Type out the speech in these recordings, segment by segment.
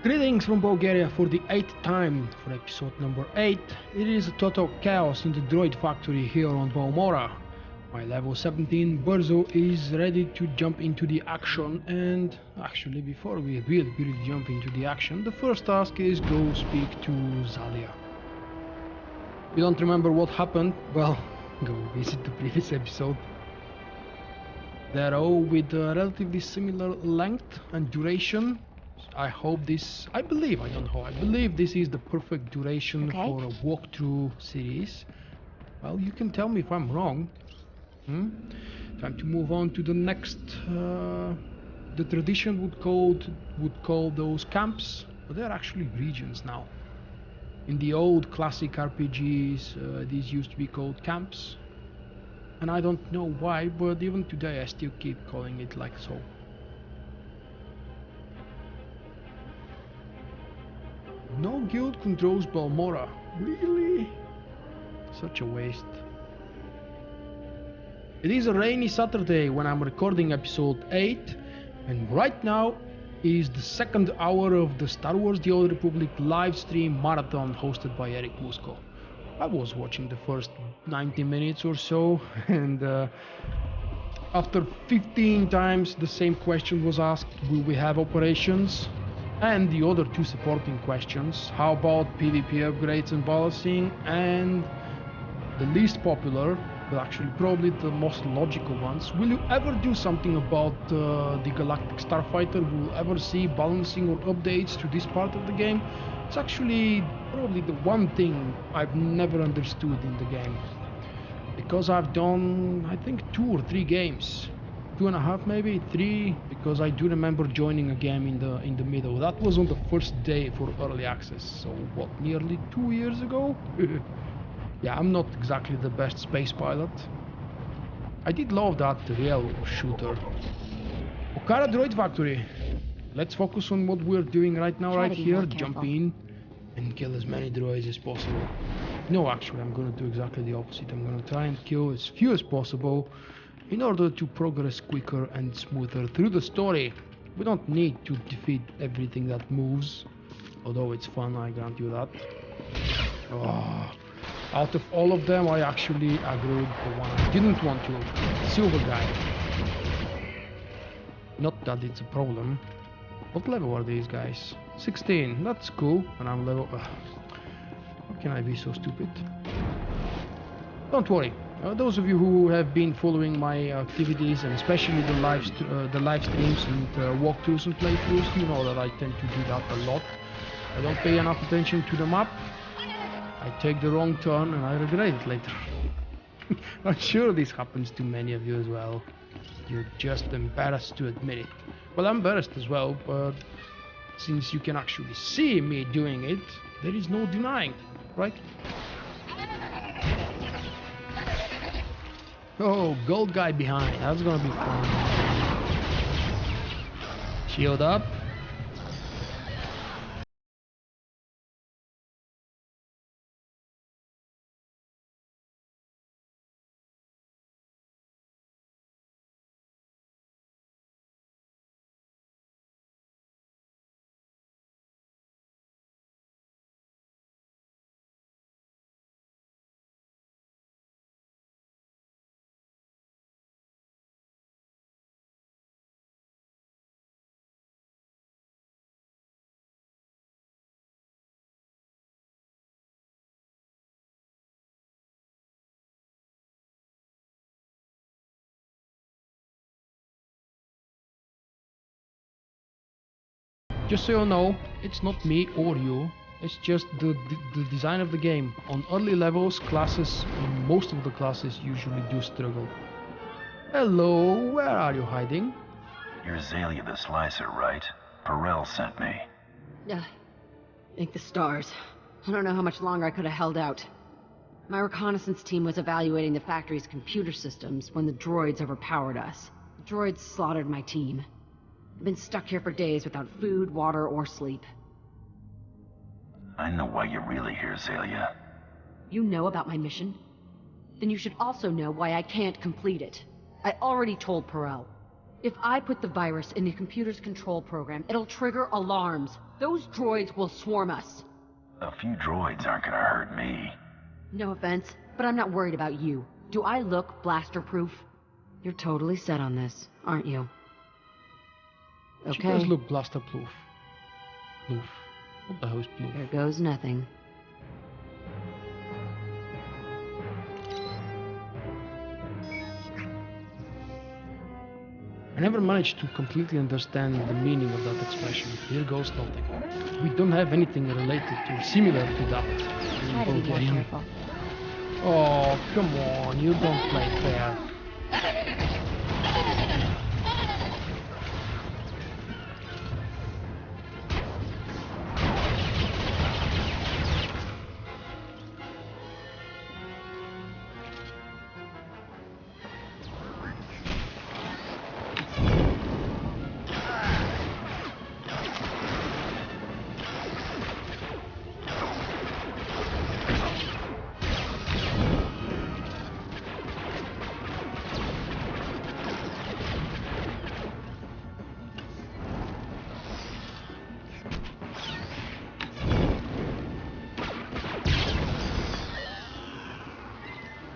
Greetings from Bulgaria for the 8th time for episode number 8. It is a total chaos in the droid factory here on Balmorra. My level 17 Burzo is ready to jump into the action, and actually before we really jump into the action, the first task is go speak to Zalia. If you don't remember what happened, well, go visit the previous episode. They're all with a relatively similar length and duration. I believe this is the perfect duration for a walkthrough series. Well, you can tell me if I'm wrong. Time to move on to the next. The tradition would call those camps, but they're actually regions now. In the old classic RPGs, these used to be called camps, and I don't know why, but even today I still keep calling it like so. No guild controls Balmorra. Really? Such a waste. It is a rainy Saturday when I'm recording episode 8, and right now is the second hour of the Star Wars The Old Republic live stream marathon hosted by Eric Musco. I was watching the first 90 minutes or so, and after 15 times the same question was asked: will we have operations? And the other two supporting questions: how about PvP upgrades and balancing? And the least popular, but actually probably the most logical ones: will you ever do something about the Galactic Starfighter? Will you ever see balancing or updates to this part of the game? It's actually probably the one thing I've never understood in the game, because I've done, I think, 2 or 3 games. 2.5, maybe 3, because I do remember joining a game in the middle. That was on the first day for early access, so what, nearly 2 years ago? Yeah, I'm not exactly the best space pilot. I did love that Pirrell shooter. Okara Droid Factory. Let's focus on what we're doing right now, right here. Jump in and kill as many droids as possible. No, actually, I'm gonna do exactly the opposite. I'm gonna try and kill as few as possible, in order to progress quicker and smoother through the story. We don't need to defeat everything that moves, although it's fun, I grant you that. Oh, out of all of them, I actually aggroed the one I didn't want to, Silver guy. Not that it's a problem. What level are these guys? 16, that's cool, and I'm level... How can I be so stupid? Don't worry. Those of you who have been following my activities, and especially the live streams and walkthroughs and playthroughs, you know that I tend to do that a lot. I don't pay enough attention to the map. I take the wrong turn and I regret it later. I'm sure this happens to many of you as well. You're just embarrassed to admit it. Well, I'm embarrassed as well, but since you can actually see me doing it, there is no denying, right? Oh, gold guy behind. That's gonna be fun. Shield up. Just so you know, it's not me or you, it's just the design of the game. On early levels, most of the classes usually do struggle. Hello, where are you hiding? You're Zalia the Slicer, right? Pirrell sent me. Thank the stars. I don't know how much longer I could have held out. My reconnaissance team was evaluating the factory's computer systems when the droids overpowered us. The droids slaughtered my team. I've been stuck here for days without food, water, or sleep. I know why you're really here, Zalia. You know about my mission? Then you should also know why I can't complete it. I already told Pirrell. If I put the virus in the computer's control program, it'll trigger alarms. Those droids will swarm us. A few droids aren't gonna hurt me. No offense, but I'm not worried about you. Do I look blaster-proof? You're totally set on this, aren't you? She does look blaster-proof. Proof. What the hell is proof? Here goes nothing. I never managed to completely understand the meaning of that expression. Here goes nothing. We don't have anything related to similar to that in Try to be more Bulgarian. careful. Oh, come on, you don't play fair.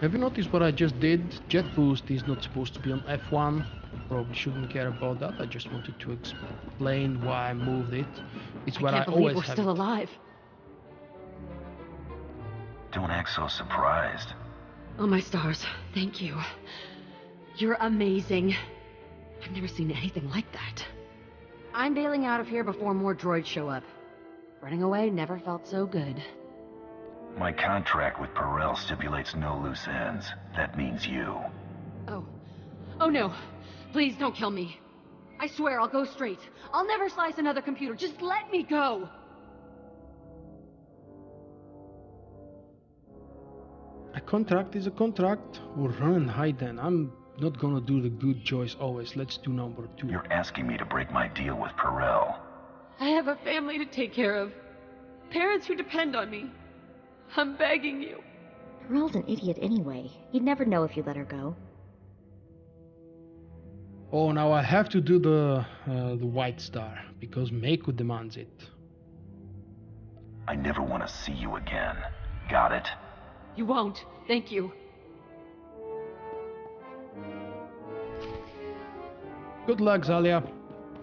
Have you noticed what I just did? Jet boost is not supposed to be on F1. Probably shouldn't care about that. I just wanted to explain why I moved it. It's where I can't believe always we're have still it. alive. Don't act so surprised. Oh my stars, thank you. You're amazing. I've never seen anything like that. I'm bailing out of here before more droids show up. Running away never felt so good. My contract with Pirrell stipulates no loose ends. That means you. Oh. Oh no. Please don't kill me. I swear I'll go straight. I'll never slice another computer. Just let me go. A contract is a contract. Or run and hide then. I'm not gonna do the good choice always. Let's do number 2. You're asking me to break my deal with Pirrell. I have a family to take care of. Parents who depend on me. I'm begging you. Pirrell's an idiot anyway. He'd never know if you let her go. Oh, now I have to do the white star because Mako demands it. I never want to see you again. Got it? You won't. Thank you. Good luck, Zalia.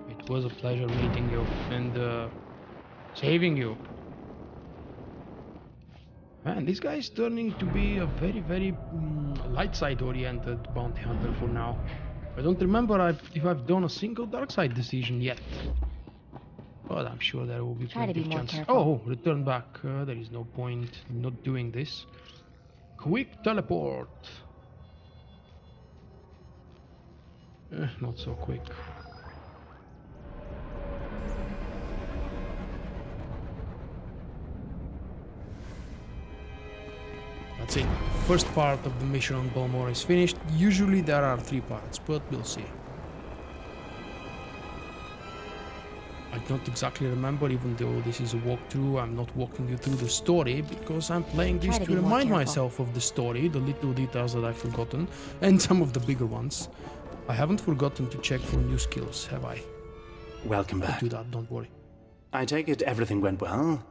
It was a pleasure meeting you and saving you. Man, this guy is turning to be a very, very light side oriented bounty hunter for now. I don't remember if I've done a single dark side decision yet. But I'm sure there will be Try to plenty be of more chance. careful. Oh, return back. There is no point in not doing this. Quick teleport. Not so quick. That's it. First part of the mission on Balmorra is finished. Usually there are 3 parts, but we'll see. I don't exactly remember, even though this is a walkthrough. I'm not walking you through the story because I'm playing this Try to to be more remind careful. myself of the story, the little details that I've forgotten, and some of the bigger ones. I haven't forgotten to check for new skills, have I? Welcome I'll back. do that, don't worry. I take it everything went well,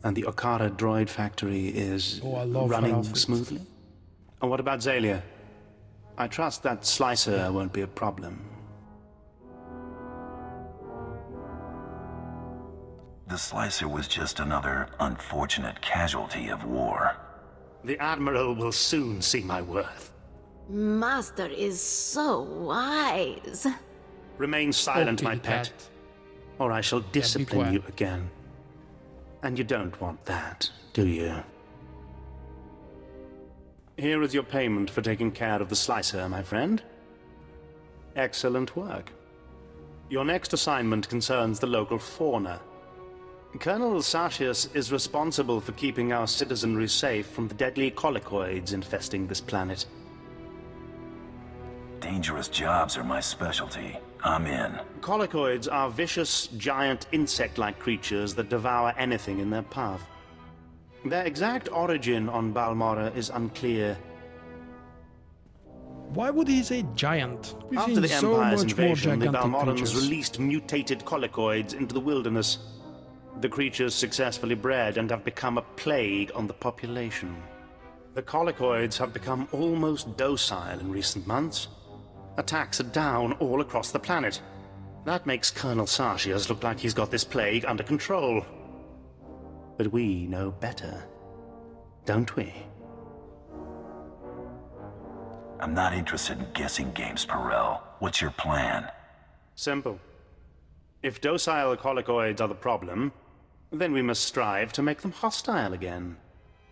and the Okara droid factory is Oh, I love her running outfit. smoothly? And what about Zalia? I trust that slicer won't be a problem. The slicer was just another unfortunate casualty of war. The Admiral will soon see my worth. Master is so wise. Remain silent, Okay, my pet, cat. or I shall discipline quiet. you again. And you don't want that, do you? Here is your payment for taking care of the slicer, my friend. Excellent work. Your next assignment concerns the local fauna. Colonel Sartius is responsible for keeping our citizenry safe from the deadly Colicoids infesting this planet. Dangerous jobs are my specialty. I'm in. Colicoids are vicious, giant insect-like creatures that devour anything in their path. Their exact origin on Balmorra is unclear. Why would he say giant? We've After seen the so Empire's much more invasion, the gigantic Balmorrans creatures. released mutated Colicoids into the wilderness. The creatures successfully bred and have become a plague on the population. The Colicoids have become almost docile in recent months. Attacks are down all across the planet. That makes Colonel Sartius look like he's got this plague under control. But we know better, don't we? I'm not interested in guessing games, Pirrell. What's your plan? Simple. If docile Colicoids are the problem, then we must strive to make them hostile again.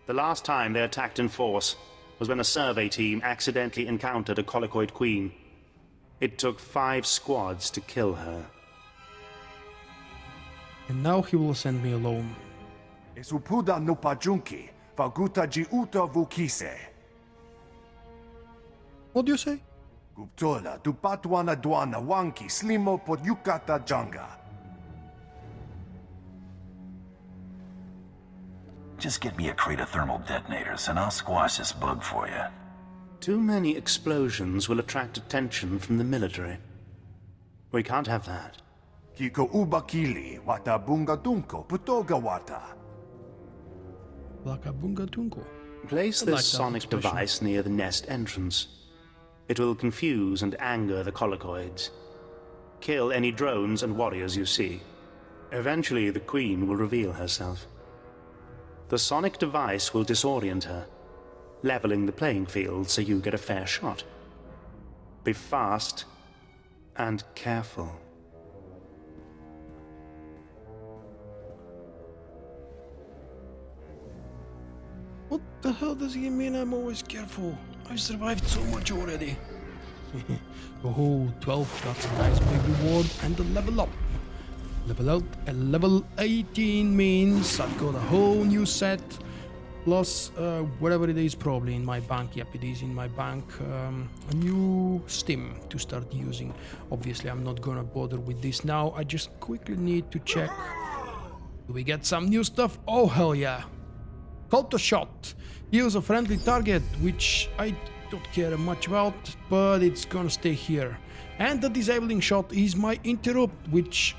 The last time they attacked in force was when a survey team accidentally encountered a Colicoid queen. It took 5 squads to kill her. And now he will send me alone. Esupuda no pajunki, vaguta ji uta vukise. What do you say? Guptola du patwana dwana wanki slimo pod yukata janga. Just get me a crate of thermal detonators and I'll squash this bug for you. Too many explosions will attract attention from the military. We can't have that. Kiko ubakili wata bunga dunko putoga wata. Lakabunga tunko. Place I this like that sonic expression. device near the nest entrance. It will confuse and anger the Colicoids. Kill any drones and warriors you see. Eventually, the Queen will reveal herself. The sonic device will disorient her, leveling the playing field so you get a fair shot. Be fast and careful. What the hell does he mean I'm always careful? I've survived so much already. Oh, 12, that's a nice big reward. And a level up. Level up and level 18 means I've got a whole new set. Plus, whatever it is, probably in my bank. Yep, it is in my bank. A new Steam to start using. Obviously, I'm not gonna bother with this now. I just quickly need to check. Do we get some new stuff? Oh, hell yeah. Culto shot. Heals a friendly target, which I don't care much about, but it's gonna stay here. And the disabling shot is my interrupt, which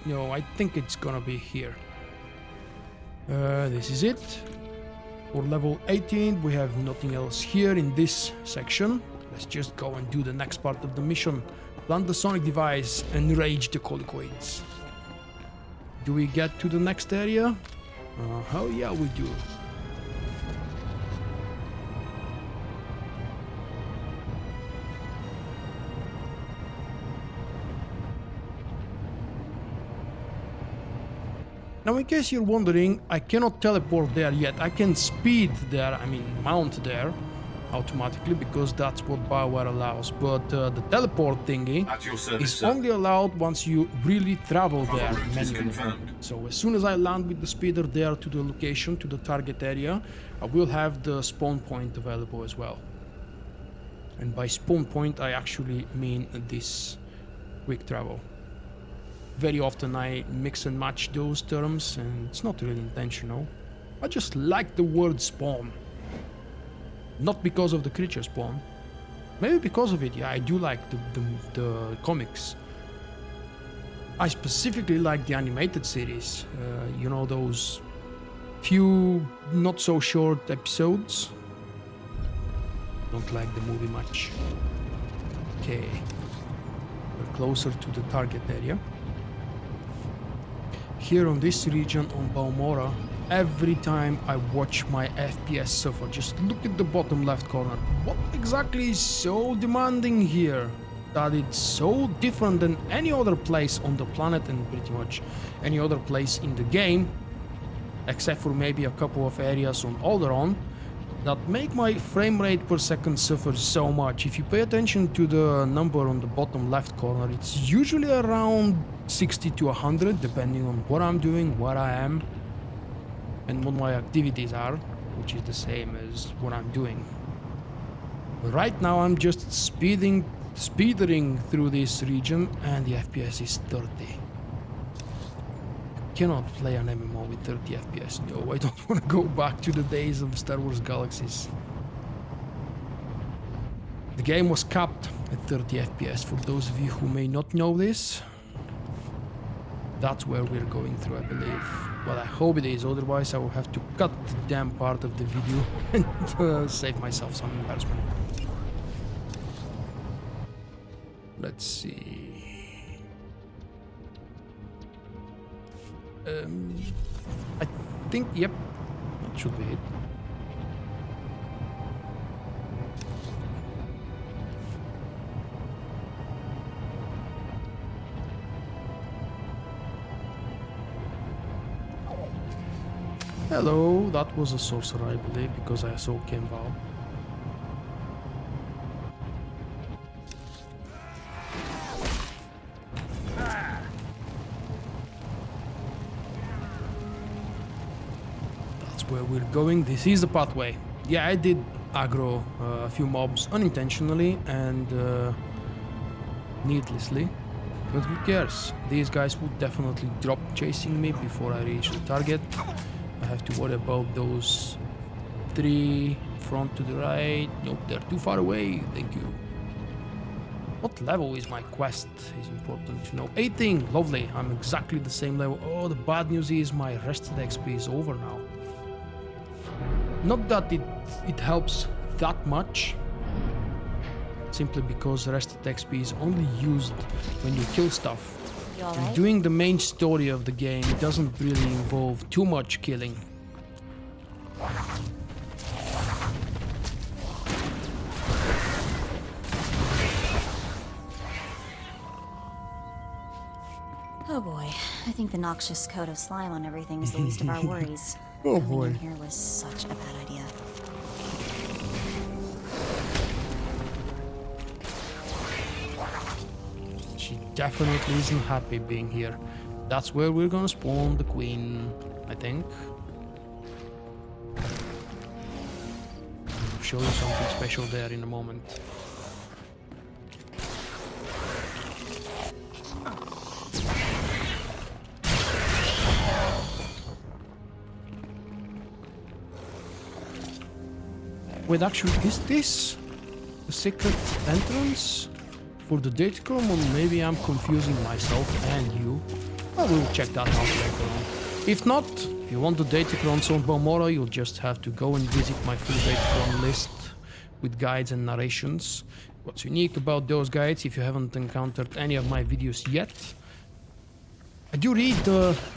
I think it's gonna be here. This is it. For level 18, we have nothing else here in this section. Let's just go and do the next part of the mission. Plant the sonic device and rage the Colicoids. Do we get to the next area? Hell yeah, we do. Now, in case you're wondering, I cannot teleport there yet. I can speed there, mount there automatically, because that's what Bioware allows. But the teleport thingy is only allowed once you really travel there manually. So as soon as I land with the speeder there to the location, to the target area, I will have the spawn point available as well. And by spawn point, I actually mean this quick travel. Very often I mix and match those terms, and it's not really intentional. I just like the word spawn. Not because of the creature spawn. Maybe because of it, yeah, I do like the comics. I specifically like the animated series. You know, those few not so short episodes. Don't like the movie much. Okay. We're closer to the target area. Here on this region on Balmorra, every time I watch my FPS suffer, just look at the bottom left corner. What exactly is so demanding here that it's so different than any other place on the planet and pretty much any other place in the game, except for maybe a couple of areas on Alderaan, that make my frame rate per second suffer so much. If you pay attention to the number on the bottom left corner, it's usually around 60 to 100, depending on what I'm doing, where I am, and what my activities are, which is the same as what I'm doing. But right now I'm just speedering through this region, and the FPS is 30. Cannot play an MMO with 30 FPS. No, I don't want to go back to the days of Star Wars Galaxies. The game was capped at 30 FPS. For those of you who may not know this, that's where we're going through, I believe. Well, I hope it is, otherwise I will have to cut the damn part of the video and save myself some embarrassment. Let's see. I think, yep, that should be it. Hello, that was a sorcerer, I believe, because I saw Kenval. That's where we're going. This is the pathway. Yeah, I did aggro a few mobs unintentionally and needlessly. But who cares? These guys would definitely drop chasing me before I reach the target. I have to worry about those 3 front to the right. Nope, they're too far away. Thank you. What level is my quest is important to know. 18, lovely. I'm exactly the same level. Oh, the bad news is my rested XP is over now. Not that it helps that much. Simply because rested XP is only used when you kill stuff. Right? Doing the main story of the game doesn't really involve too much killing. Oh boy, I think the noxious coat of slime on everything is the least of our worries. Oh Coming boy. in here was such a bad idea. She definitely isn't happy being here. That's where we're gonna spawn the queen, I think. I'll show you something special there in a moment. Wait, actually, is this the secret entrance for the Datachrome, or maybe I'm confusing myself and you? I will check that out later on. If not, if you want the Datachrones on Balmorra, you'll just have to go and visit my full Datachrome list with guides and narrations. What's unique about those guides, if you haven't encountered any of my videos yet, I do read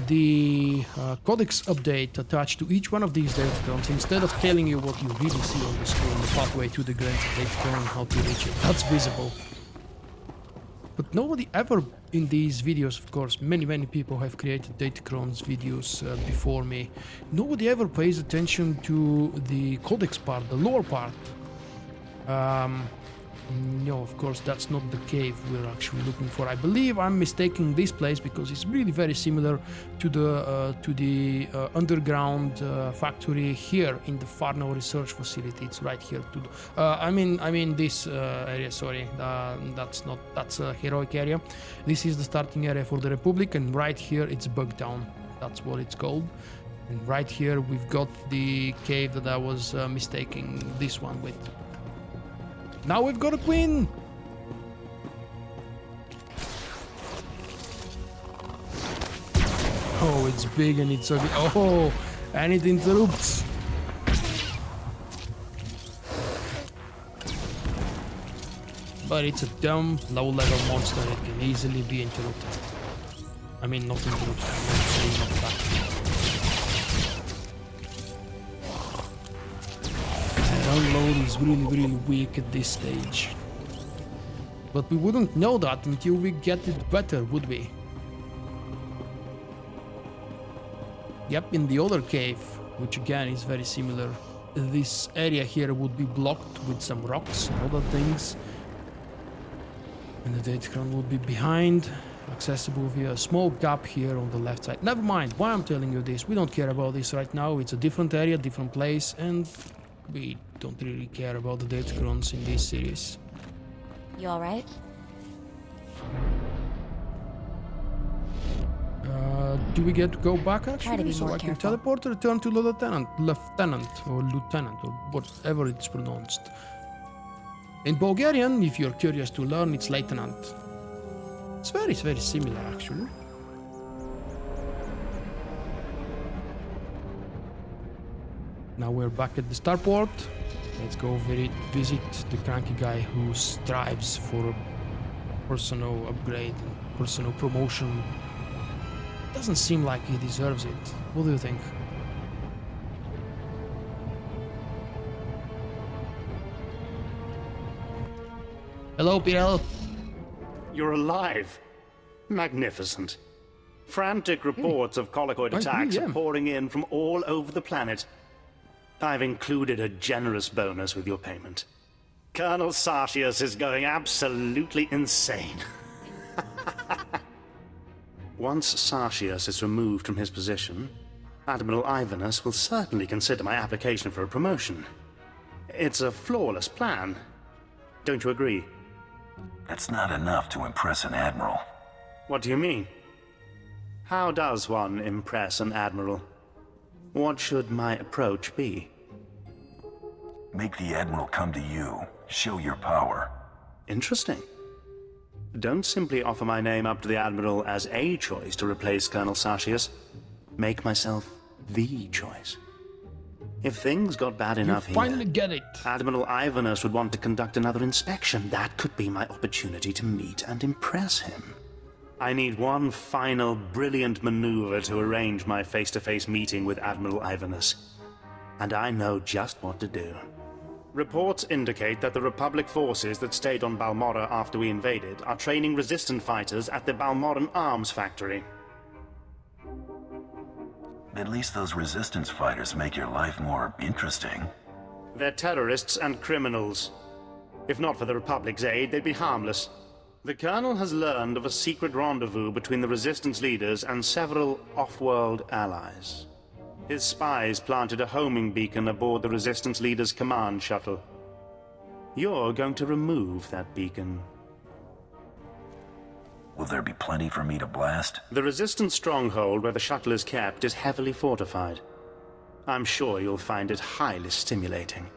the codex update attached to each one of these Datachrones instead of telling you what you really see on the screen, the pathway to the Grand Datachrone and how to reach it. That's visible. But nobody ever in these videos, of course, many people have created Datachrones videos before me. Nobody ever pays attention to the codex part, the lore part. No, of course, that's not the cave we're actually looking for. I believe I'm mistaking this place because it's really very similar to the underground factory here in the Farnell research facility. It's right here. I mean this area. Sorry, that's a heroic area. This is the starting area for the Republic, and right here it's Bugtown. That's what it's called. And right here we've got the cave that I was mistaking this one with. Now we've got a queen! Oh, it's big and it's ugly. Oh, and it interrupts. But it's a dumb, low-level monster. It can easily be interrupted. I mean, not interrupted. Not attacked. Download is really weak at this stage. But we wouldn't know that until we get it better, would we? Yep, in the other cave, which again is very similar, this area here would be blocked with some rocks and other things. And the Datachrone would be behind, accessible via a small gap here on the left side. Never mind, why I'm telling you this, we don't care about this right now. It's a different area, different place, and we don't really care about the Datachrones in this series. You alright? Do we get to go back actually? Try to be so more I can careful. teleport or return to the lieutenant or whatever it's pronounced. In Bulgarian, if you're curious to learn, it's Lieutenant. It's very similar, actually. Now we're back at the starport. Let's go visit the cranky guy who strives for a personal upgrade and personal promotion. Doesn't seem like he deserves it. What do you think? Hello, Pirrell. You're alive. Magnificent. Frantic reports of Colicoid attacks are pouring in from all over the planet. I've included a generous bonus with your payment. Colonel Sartius is going absolutely insane. Once Sartius is removed from his position, Admiral Ivanus will certainly consider my application for a promotion. It's a flawless plan. Don't you agree? That's not enough to impress an admiral. What do you mean? How does one impress an admiral? What should my approach be? Make the admiral come to you. Show your power. Interesting. Don't simply offer my name up to the admiral as a choice to replace Colonel Sartius. Make myself the choice. If things got bad enough here, finally get it. Admiral Ivanus would want to conduct another inspection. That could be my opportunity to meet and impress him. I need one final brilliant maneuver to arrange my face-to-face meeting with Admiral Ivanus. And I know just what to do. Reports indicate that the Republic forces that stayed on Balmorra after we invaded are training resistant fighters at the Balmorran arms factory. At least those resistance fighters make your life more interesting. They're terrorists and criminals. If not for the Republic's aid, they'd be harmless. The Colonel has learned of a secret rendezvous between the Resistance leaders and several off-world allies. His spies planted a homing beacon aboard the Resistance leader's command shuttle. You're going to remove that beacon. Will there be plenty for me to blast? The Resistance stronghold where the shuttle is kept is heavily fortified. I'm sure you'll find it highly stimulating.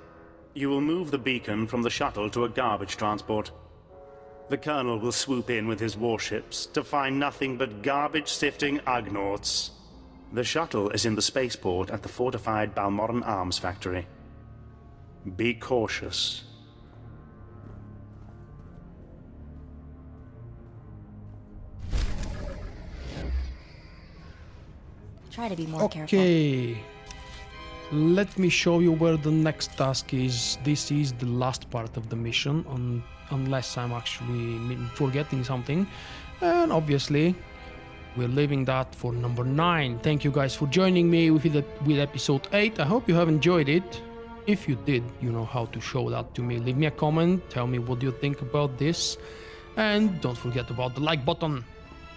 You will move the beacon from the shuttle to a garbage transport. The Colonel will swoop in with his warships to find nothing but garbage-sifting Ugnaughts. The shuttle is in the spaceport at the fortified Balmorran arms factory. Be cautious. Try to be more careful. Okay. Let me show you where the next task is. This is the last part of the mission, unless I'm actually forgetting something. And obviously, we're leaving that for number 9. Thank you guys for joining me with episode 8. I hope you have enjoyed it. If you did, you know how to show that to me. Leave me a comment, tell me what you think about this. And don't forget about the like button.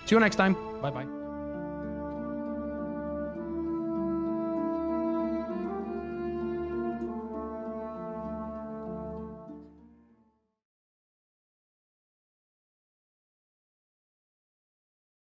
See you next time. Bye bye.